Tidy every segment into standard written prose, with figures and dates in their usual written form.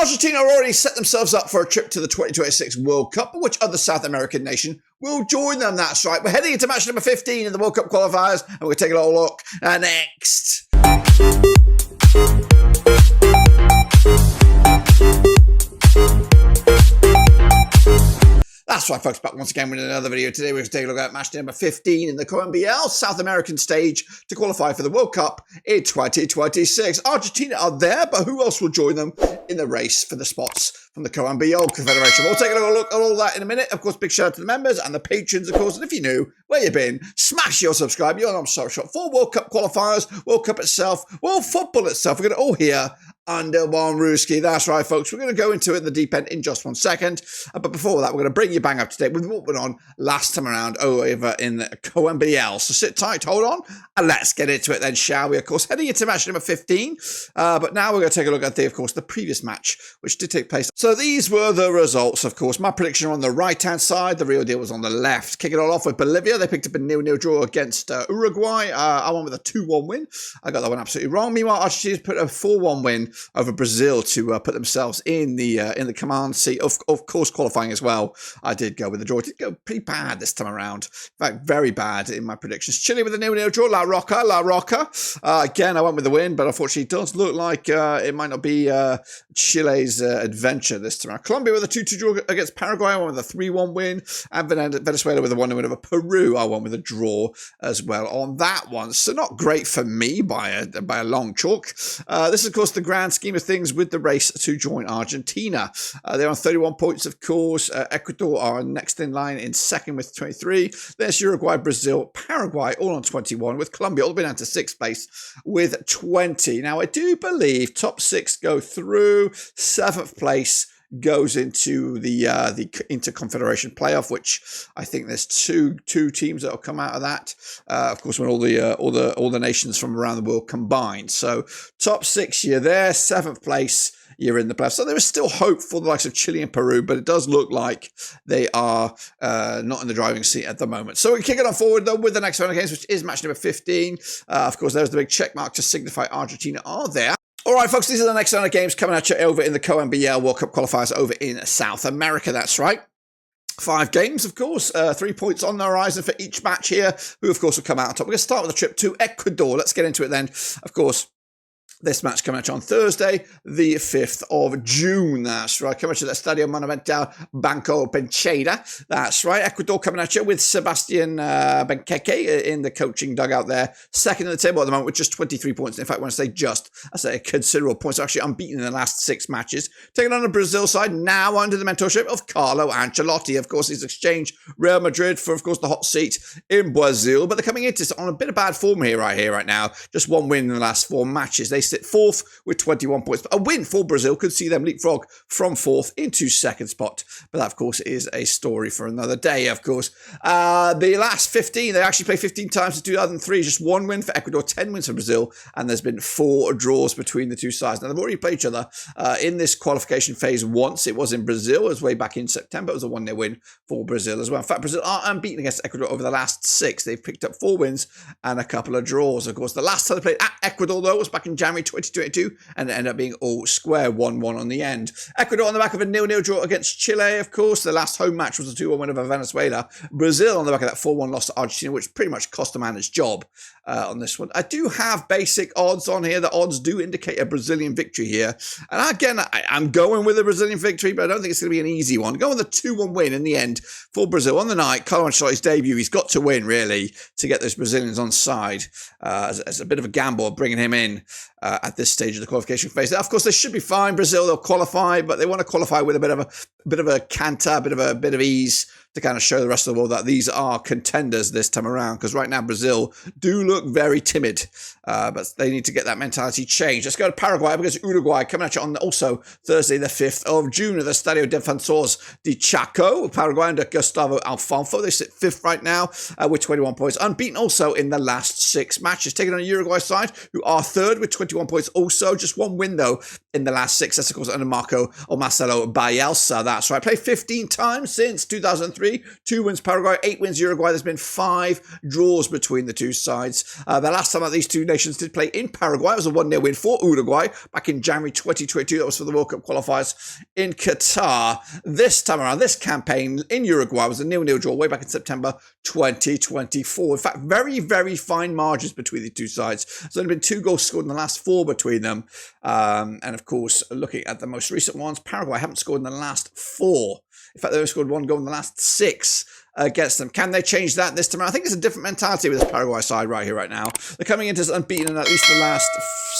Argentina already set themselves up for a trip to the 2026 World Cup, but which other South American nation will join them? That's right. We're heading into match number 15 in the World Cup qualifiers, and we're taking a little look next. That's right, folks, back once again with another video. Today we're going to take a look at match number 15 in the CONMEBOL South American stage to qualify for the World Cup in 2026. Argentina are there, but who else will join them in the race for the spots from the CONMEBOL Confederation? We'll take a look at all that in a minute. Of course, big shout out to the members and the patrons, of course. And if you're new, where you been, smash your subscribe. You're on shop for World Cup qualifiers, World Cup itself, World Football itself. We're going to all hear under one Ruski. That's right, folks. We're going to go into it in the deep end in just 1 second. But before that, we're going to bring you bang up to date with what went on last time around over in the CONMEBOL. So sit tight, hold on, and let's get into it then, shall we? Of course, heading into match number 15. But now we're going to take a look at the previous match, which did take place. So these were the results, of course. My prediction on the right-hand side. The real deal was on the left. Kicking it all off with Bolivia. They picked up a 0-0 draw against Uruguay. I went with a 2-1 win. I got that one absolutely wrong. Meanwhile, Argentina put a 4-1 win over Brazil to put themselves in the command seat. Of course, qualifying as well. I did go with the draw. It did go pretty bad this time around. In fact, very bad in my predictions. Chile with a 0-0 draw. La Roca. Again, I went with the win, but unfortunately, it does look like it might not be Chile's adventure this time around. Colombia with a 2-2 draw against Paraguay. I went with a 3-1 win. And Venezuela with a 1-0 win over Peru. I went with a draw as well on that one. So not great for me by a long chalk. This is, of course, the grand scheme of things with the race to join Argentina. They're on 31 points, of course. Ecuador are next in line in second with 23. There's Uruguay, Brazil, Paraguay, all on 21, with Colombia all the way down to 6th place with 20. Now, I do believe top 6 go through. 7th place goes into the Interconfederation playoff, which I think there's two teams that will come out of that. Of course, when all the nations from around the world combine. So top 6, you're there. 7th place, you're in the playoffs. So there is still hope for the likes of Chile and Peru, but it does look like they are not in the driving seat at the moment. So we kick it on forward though with the next round of games, which is match number 15. Of course, there's the big check mark to signify Argentina are there. All right, folks, these are the next round of games coming at you over in the CONMEBOL World Cup qualifiers over in South America. That's right. 5 games, of course, 3 points on the horizon for each match here, who, of course, will come out on top. We're going to start with a trip to Ecuador. Let's get into it then. Of course, this match coming at you on Thursday, the 5th of June. That's right. Coming at you at Estadio Monumental Banco Bencheda. That's right. Ecuador coming at you with Sebastian Benqueque in the coaching dugout there. Second in the table at the moment with just 23 points. In fact, when I say just, I say considerable points. Actually unbeaten in the last 6 matches. Taking on the Brazil side now under the mentorship of Carlo Ancelotti. Of course, he's exchanged Real Madrid for, of course, the hot seat in Brazil. But they're coming into this on a bit of bad form right now. Just 1 win in the last 4 matches. They sit 4th with 21 points. But a win for Brazil could see them leapfrog from 4th into 2nd spot. But that, of course, is a story for another day, of course. The last 15, they actually play 15 times in 2003. Just 1 win for Ecuador, 10 wins for Brazil. And there's been 4 draws between the 2 sides. Now, they've already played each other in this qualification phase once. It was in Brazil. It was way back in September. It was a 1-0 win for Brazil as well. In fact, Brazil are unbeaten against Ecuador over the last 6. They've picked up 4 wins and a couple of draws. Of course, the last time they played at Ecuador, though, was back in January 2022, and it ended up being all square 1-1 on the end. Ecuador on the back of a 0-0 draw against Chile, of course. The last home match was a 2-1 win over Venezuela. Brazil on the back of that 4-1 loss to Argentina, which pretty much cost a man his job on this one. I do have basic odds on here. The odds do indicate a Brazilian victory here. And again, I'm going with a Brazilian victory, but I don't think it's going to be an easy one. Going with a 2-1 win in the end for Brazil on the night. Carlo Ancelotti's debut. He's got to win, really, to get those Brazilians on side as a bit of a gamble of bringing him in at this stage of the qualification phase. Of course, they should be fine. Brazil, they'll qualify, but they want to qualify with a bit of a canter, a bit of ease to kind of show the rest of the world that these are contenders this time around. Because right now, Brazil do look very timid, but they need to get that mentality changed. Let's go to Paraguay because Uruguay coming at you on also Thursday, the 5th of June at the Estadio Defensores de Chaco. Paraguay under Gustavo Alfonso. They sit 5th right now with 21 points. Unbeaten also in the last 6 matches. Taking on a Uruguay side who are 3rd with 21 points also. Just 1 win though in the last 6. That's of course under Marcelo Bielsa. That's right. Played 15 times since 2003. 2003. 2 wins Paraguay, 8 wins Uruguay. There's been 5 draws between the two sides. The last time that these two nations did play in Paraguay, it was a 1-0 win for Uruguay back in January 2022. That was for the World Cup qualifiers in Qatar. This time around, this campaign in Uruguay was a 0-0 draw way back in September 2024. In fact, very, very fine margins between the two sides. There's only been 2 goals scored in the last 4 between them. And of course, looking at the most recent ones, Paraguay haven't scored in the last 4. In fact, they only scored 1 goal in the last 6 against them. Can they change that this time? I think it's a different mentality with this Paraguay side right here, right now. They're coming into unbeaten in at least the last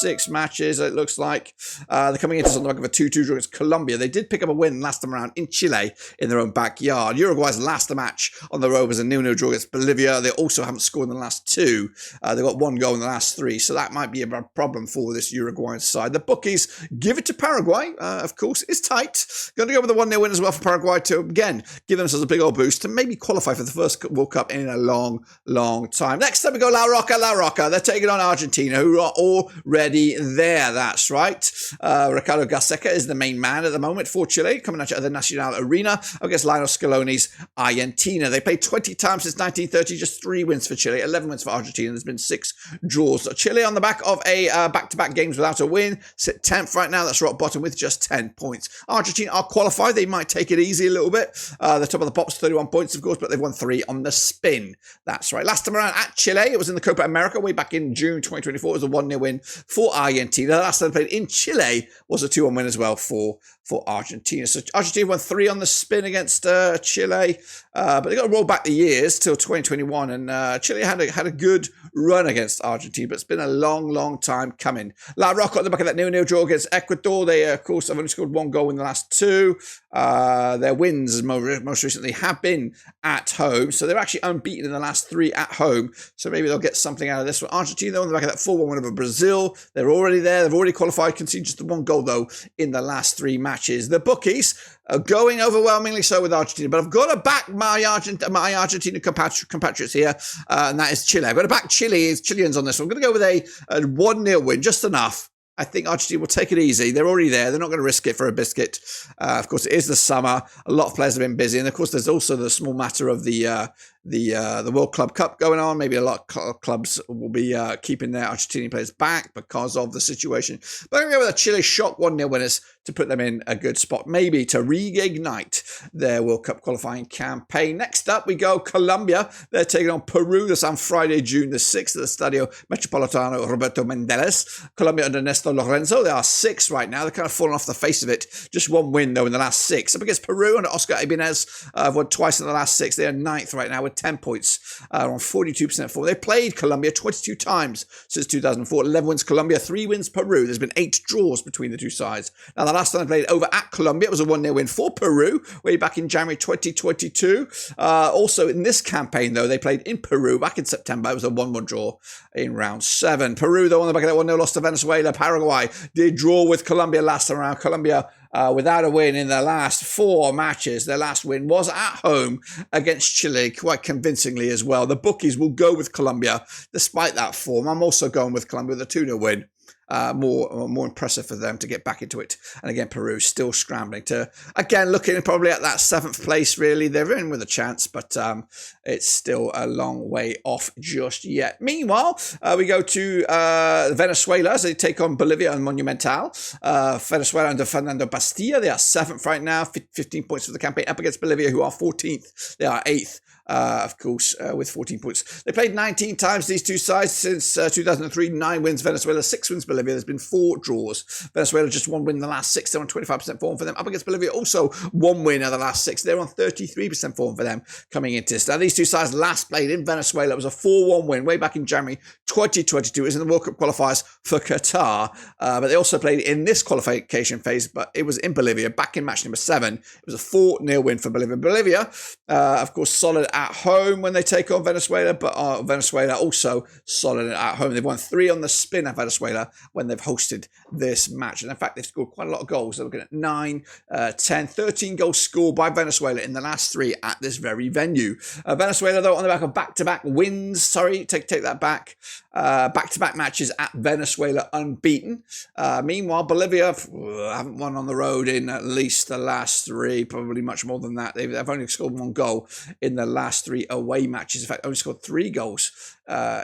6 matches, it looks like. They're coming into something like a 2-2 draw against Colombia. They did pick up a win last time around in Chile in their own backyard. Uruguay's last match on the road was a 0-0 draw against Bolivia. They also haven't scored in the last 2. They got 1 goal in the last 3, so that might be a problem for this Uruguayan side. The bookies give it to Paraguay, of course. It's tight. Going to go with a 1-0 win as well for Paraguay to, again, give themselves a big old boost to maybe qualify for the first World Cup in a long, long time. Next up we go La Roca, La Roca. They're taking on Argentina, who are already there. That's right. Ricardo Gaceca is the main man at the moment for Chile, coming out of the Nacional Arena against Lionel Scaloni's Argentina. They played 20 times since 1930, just 3 wins for Chile, 11 wins for Argentina. There's been 6 draws. Chile on the back of a back-to-back games without a win, sit 10th right now. That's rock bottom with just 10 points. Argentina are qualified. They might take it easy a little bit. The top of the pops, 31 points, of course, but they've won 3 on the spin. That's right. Last time around at Chile, it was in the Copa America way back in June 2024. It was a 1-0 win for Argentina. The last time they played in Chile was a 2-1 win as well for Argentina. So Argentina won 3 on the spin against Chile, but they got to roll back the years till 2021, and Chile had a good run against Argentina, but it's been a long, long time coming. La Roca at the back of that 0-0 draw against Ecuador. They, of course, have only scored 1 goal in the last 2. Their wins most recently have been at home, so they're actually unbeaten in the last 3 at home, so maybe they'll get something out of this one. Argentina, on the back of that 4-1 win over Brazil. They're already there. They've already qualified, conceded just the 1 goal, though, in the last 3 matches. The bookies are going overwhelmingly so with Argentina, but I've got to back my Argentina compatriots here, and that is Chile. I've got to back Chileans on this one. I'm going to go with a 1-0 win, just enough. I think Argentina will take it easy. They're already there. They're not going to risk it for a biscuit. Of course, it is the summer. A lot of players have been busy. And, of course, there's also the small matter of the World Club Cup going on. Maybe a lot of clubs will be keeping their Argentinian players back because of the situation. But I'm going to go with a Chile shock 1-0 winners to put them in a good spot, maybe to reignite their World Cup qualifying campaign. Next up, we go Colombia. They're taking on Peru. That's on Friday, June the 6th at the Stadio Metropolitano Roberto Mendeles. Colombia under Néstor Lorenzo. They are 6th right now. They're kind of fallen off the face of it. Just 1 win, though, in the last 6. Up against Peru under Oscar Ibanez. Won twice in the last 6. They are 9th right now with 10 points on 42% form. They played Colombia 22 times since 2004. 11 wins Colombia, 3 wins Peru. There's been 8 draws between the two sides. Now, the last time they played over at Colombia, it was a 1-0 win for Peru way back in January 2022. Also, in this campaign, though, they played in Peru back in September. It was a 1-1 draw in round 7. Peru, though, on the back of that 1-0 loss to Venezuela. Paraguay did draw with Colombia last time around. Colombia without a win in their last 4 matches. Their last win was at home against Chile, quite convincingly as well. The bookies will go with Colombia despite that form. I'm also going with Colombia with a 2-0 win. More impressive for them to get back into it. And again, Peru still scrambling to, again, looking probably at that 7th place, really. They're in with a chance, but it's still a long way off just yet. Meanwhile, we go to Venezuela as they take on Bolivia and Monumental. Venezuela under Fernando Bastilla. They are 7th right now, 15 points for the campaign, up against Bolivia, who are 14th. They are 8th. Of course, with 14 points. They played 19 times, these two sides, since 2003. 9 wins Venezuela, 6 wins Bolivia. There's been 4 draws. Venezuela just 1 win in the last 6. They're on 25% form for them. Up against Bolivia, also 1 win in the last 6. They're on 33% form for them coming into this. Now, these two sides last played in Venezuela. It was a 4-1 win way back in January 2022. It was in the World Cup qualifiers for Qatar. But they also played in this qualification phase, but it was in Bolivia back in match number 7. It was a 4-0 win for Bolivia. Bolivia, of course, solid at home when they take on Venezuela, but Venezuela also solid at home. They've won 3 on the spin at Venezuela when they've hosted this match. And in fact, they've scored quite a lot of goals. They're looking at 9, 10, 13 goals scored by Venezuela in the last 3 at this very venue. Venezuela, though, on the back of back-to-back wins. Sorry, take that back. Back-to-back matches at Venezuela unbeaten. Meanwhile, Bolivia haven't won on the road in at least the last 3, probably much more than that. They've only scored 1 goal in the last 3 away matches. In fact, only scored 3 goals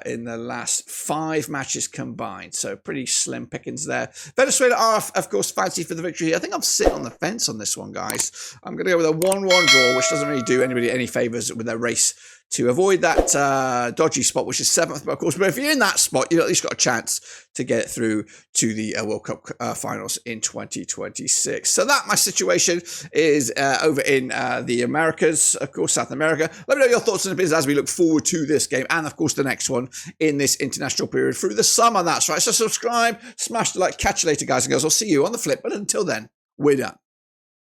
in the last 5 matches combined. So pretty slim pickings there. Venezuela are, of course, fancy for the victory here. I think I'm sitting on the fence on this one, guys. I'm going to go with a 1-1 draw, which doesn't really do anybody any favours with their race to avoid that dodgy spot, which is 7th. But of course, if you're in that spot, you've at least got a chance to get it through to the World Cup finals in 2026. So that, my situation, is over in the Americas, of course, South America. Let me know your thoughts on the business as we look forward to this game and, of course, the next one in this international period through the summer. That's right. So subscribe, smash the like. Catch you later, guys and girls. I'll see you on the flip. But until then, we're done.